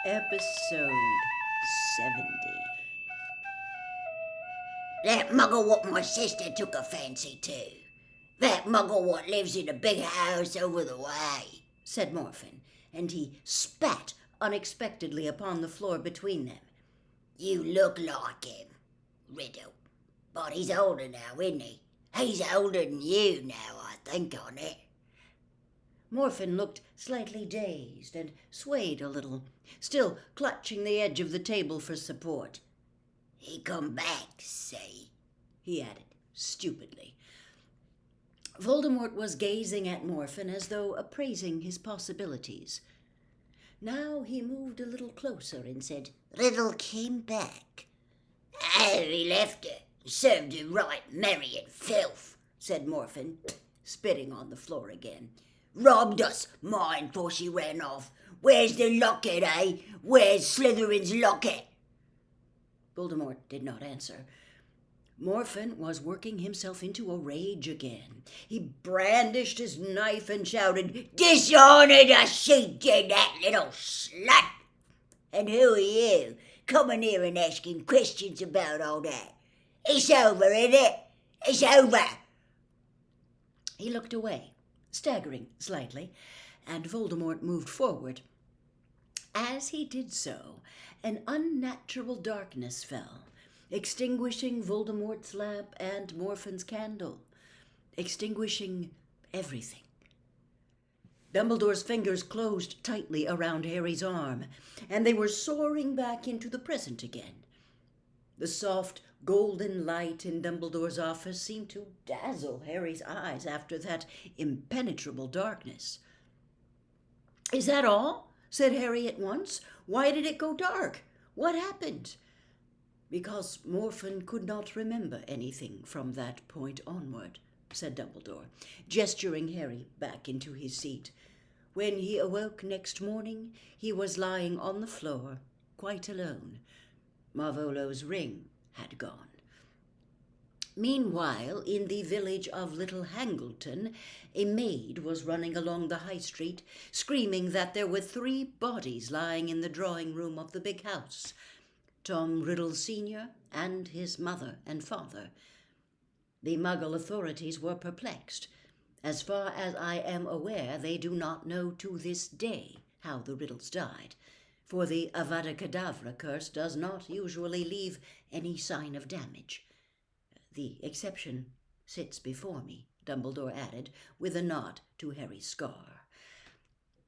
Episode 70. That muggle what my sister took a fancy to. That muggle what lives in the big house over the way, Said Morfin, and he spat unexpectedly upon the floor between them. You look like him, Riddle. But he's older now, isn't he? He's older than you now, I think on it. Morfin looked slightly dazed and swayed a little, still clutching the edge of the table for support. He come back, see? He added, stupidly. Voldemort was gazing at Morfin as though appraising his possibilities. Now he moved a little closer and said, Riddle came back. Oh, he left her. Served her right, merry and filth, said Morfin, spitting on the floor again. Robbed us, mine, for she ran off. Where's the locket, eh? Where's Slytherin's locket? Voldemort did not answer. Morfin was working himself into a rage again. He brandished his knife and shouted, Dishonor the sheep, you that little slut! And who are you, coming here and asking questions about all that? It's over, isn't it? It's over. He looked away, staggering slightly, and Voldemort moved forward. As he did so, an unnatural darkness fell, extinguishing Voldemort's lamp and Morfin's candle, extinguishing everything. Dumbledore's fingers closed tightly around Harry's arm, and they were soaring back into the present again. The soft, golden light in Dumbledore's office seemed to dazzle Harry's eyes after that impenetrable darkness. "Is that all?" said Harry at once. "Why did it go dark? What happened?" "Because Morfin could not remember anything from that point onward," said Dumbledore, gesturing Harry back into his seat. "When he awoke next morning, he was lying on the floor, quite alone. Marvolo's ring had gone." Meanwhile, in the village of Little Hangleton, a maid was running along the high street, screaming that there were 3 bodies lying in the drawing-room of the big house: Tom Riddle Sr. and his mother and father. The Muggle authorities were perplexed. As far as I am aware, they do not know to this day how the Riddles died, for the Avada Kedavra curse does not usually leave any sign of damage. "The exception sits before me," Dumbledore added, with a nod to Harry's scar.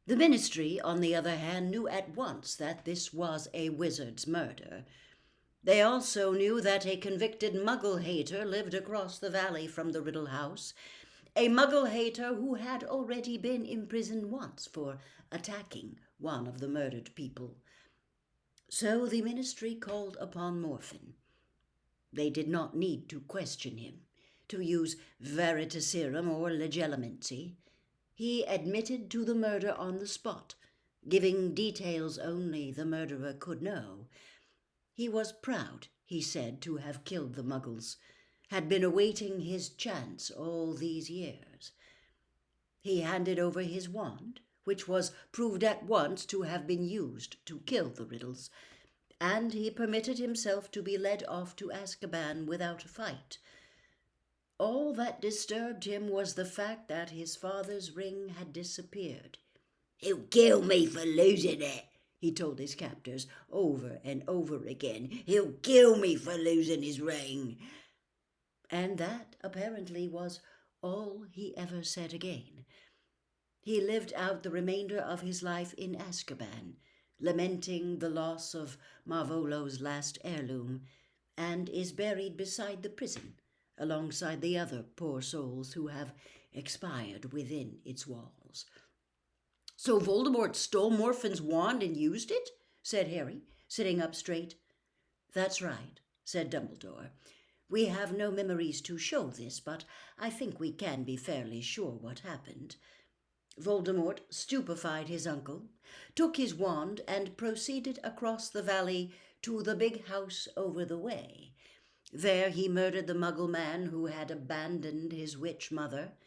The Ministry, on the other hand, knew at once that this was a wizard's murder. They also knew that a convicted Muggle-hater lived across the valley from the Riddle House, a Muggle-hater who had already been imprisoned once for attacking one of the murdered people. So the Ministry called upon Morfin. They did not need to question him, to use veritaserum or legilimency. He admitted to the murder on the spot, giving details only the murderer could know. He was proud, he said, to have killed the Muggles, had been awaiting his chance all these years. He handed over his wand, which was proved at once to have been used to kill the Riddles, and he permitted himself to be led off to Azkaban without a fight. All that disturbed him was the fact that his father's ring had disappeared. "He'll kill me for losing it," he told his captors over and over again. "He'll kill me for losing his ring." And that, apparently, was all he ever said again. He lived out the remainder of his life in Azkaban, lamenting the loss of Marvolo's last heirloom, and is buried beside the prison, alongside the other poor souls who have expired within its walls. "So Voldemort stole Morfin's wand and used it?" said Harry, sitting up straight. "That's right," said Dumbledore. "We have no memories to show this, but I think we can be fairly sure what happened. Voldemort stupefied his uncle, took his wand, and proceeded across the valley to the big house over the way. There he murdered the Muggle man who had abandoned his witch mother,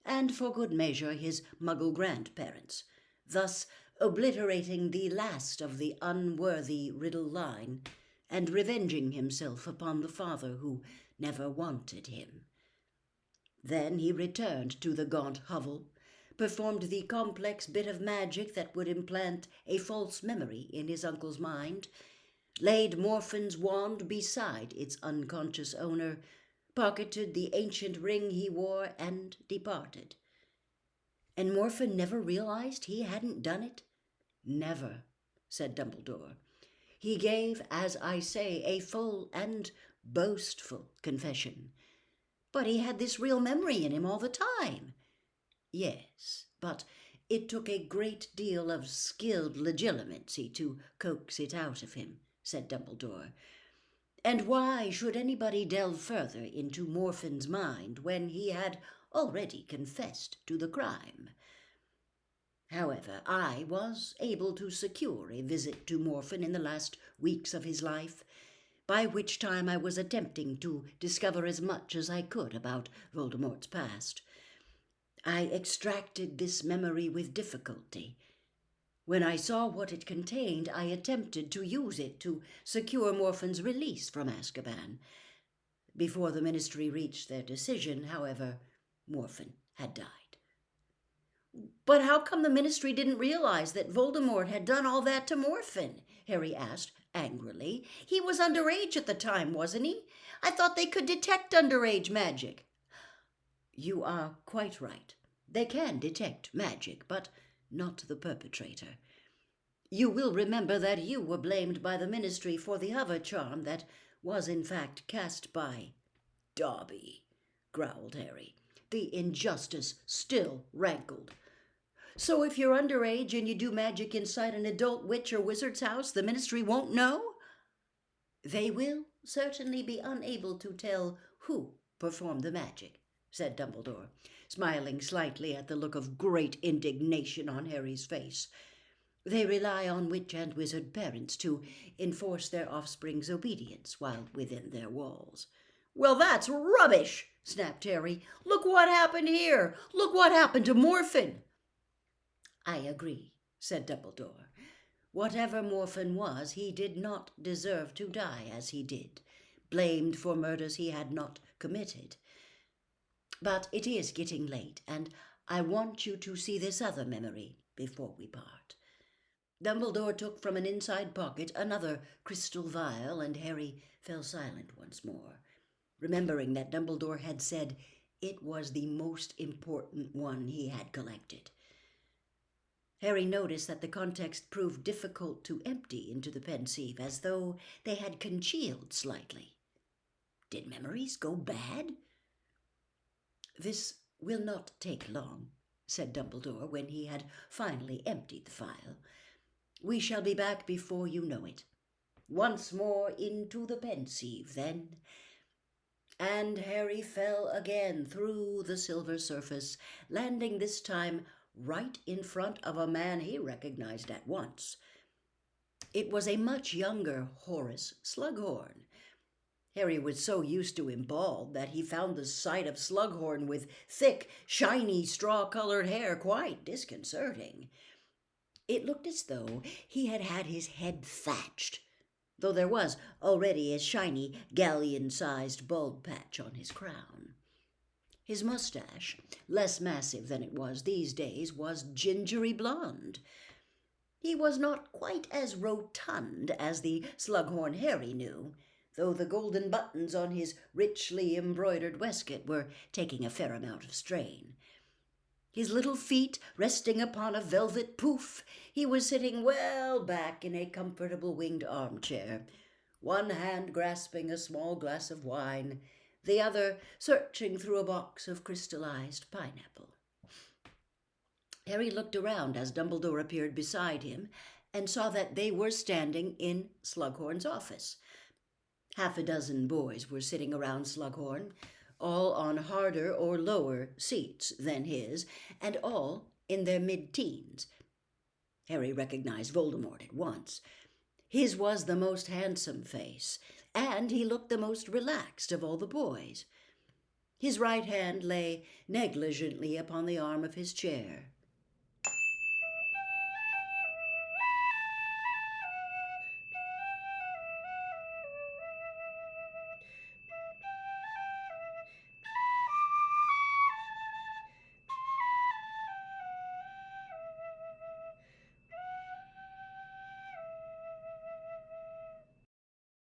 and for good measure his Muggle grandparents, thus obliterating the last of the unworthy Riddle line, and revenging himself upon the father who never wanted him. Then he returned to the gaunt hovel, performed the complex bit of magic that would implant a false memory in his uncle's mind, laid Morfin's wand beside its unconscious owner, pocketed the ancient ring he wore, and departed. And Morfin never realized he hadn't done it? Never, said Dumbledore. He gave, as I say, a full and boastful confession. But he had this real memory in him all the time. Yes, but it took a great deal of skilled legilimency to coax it out of him, said Dumbledore. And why should anybody delve further into Morfin's mind when he had already confessed to the crime? However, I was able to secure a visit to Morfin in the last weeks of his life, by which time I was attempting to discover as much as I could about Voldemort's past. I extracted this memory with difficulty. When I saw what it contained, I attempted to use it to secure Morfin's release from Azkaban. Before the Ministry reached their decision, however, Morfin had died. But how come the Ministry didn't realize that Voldemort had done all that to Morfin? Harry asked angrily. He was underage at the time, wasn't he? I thought they could detect underage magic. You are quite right. They can detect magic, but not the perpetrator. You will remember that you were blamed by the Ministry for the other charm that was in fact cast by Dobby, growled Harry. The injustice still rankled. So if you're underage and you do magic inside an adult witch or wizard's house, the Ministry won't know? They will certainly be unable to tell who performed the magic, said Dumbledore, smiling slightly at the look of great indignation on Harry's face. They rely on witch and wizard parents to enforce their offspring's obedience while within their walls. Well, that's rubbish, snapped Harry. Look what happened here. Look what happened to Morfin. I agree, said Dumbledore. Whatever Morfin was, he did not deserve to die as he did, blamed for murders he had not committed. But it is getting late, and I want you to see this other memory before we part. Dumbledore took from an inside pocket another crystal vial, and Harry fell silent once more, remembering that Dumbledore had said it was the most important one he had collected. Harry noticed that the context proved difficult to empty into the pensieve, as though they had congealed slightly. Did memories go bad? This will not take long, said Dumbledore when he had finally emptied the phial. We shall be back before you know it. Once more into the pensieve, then. And Harry fell again through the silver surface, landing this time right in front of a man he recognized at once. It was a much younger Horace Slughorn. Harry was so used to him bald that he found the sight of Slughorn with thick, shiny, straw-colored hair quite disconcerting. It looked as though he had had his head thatched, though there was already a shiny, galleon-sized bald patch on his crown. His mustache, less massive than it was these days, was gingery blonde. He was not quite as rotund as the Slughorn Harry knew, though the golden buttons on his richly embroidered waistcoat were taking a fair amount of strain. His little feet resting upon a velvet poof, he was sitting well back in a comfortable winged armchair, one hand grasping a small glass of wine, the other searching through a box of crystallized pineapple. Harry looked around as Dumbledore appeared beside him and saw that they were standing in Slughorn's office. Half a dozen boys were sitting around Slughorn, all on harder or lower seats than his, and all in their mid-teens. Harry recognized Voldemort at once. His was the most handsome face, and he looked the most relaxed of all the boys. His right hand lay negligently upon the arm of his chair,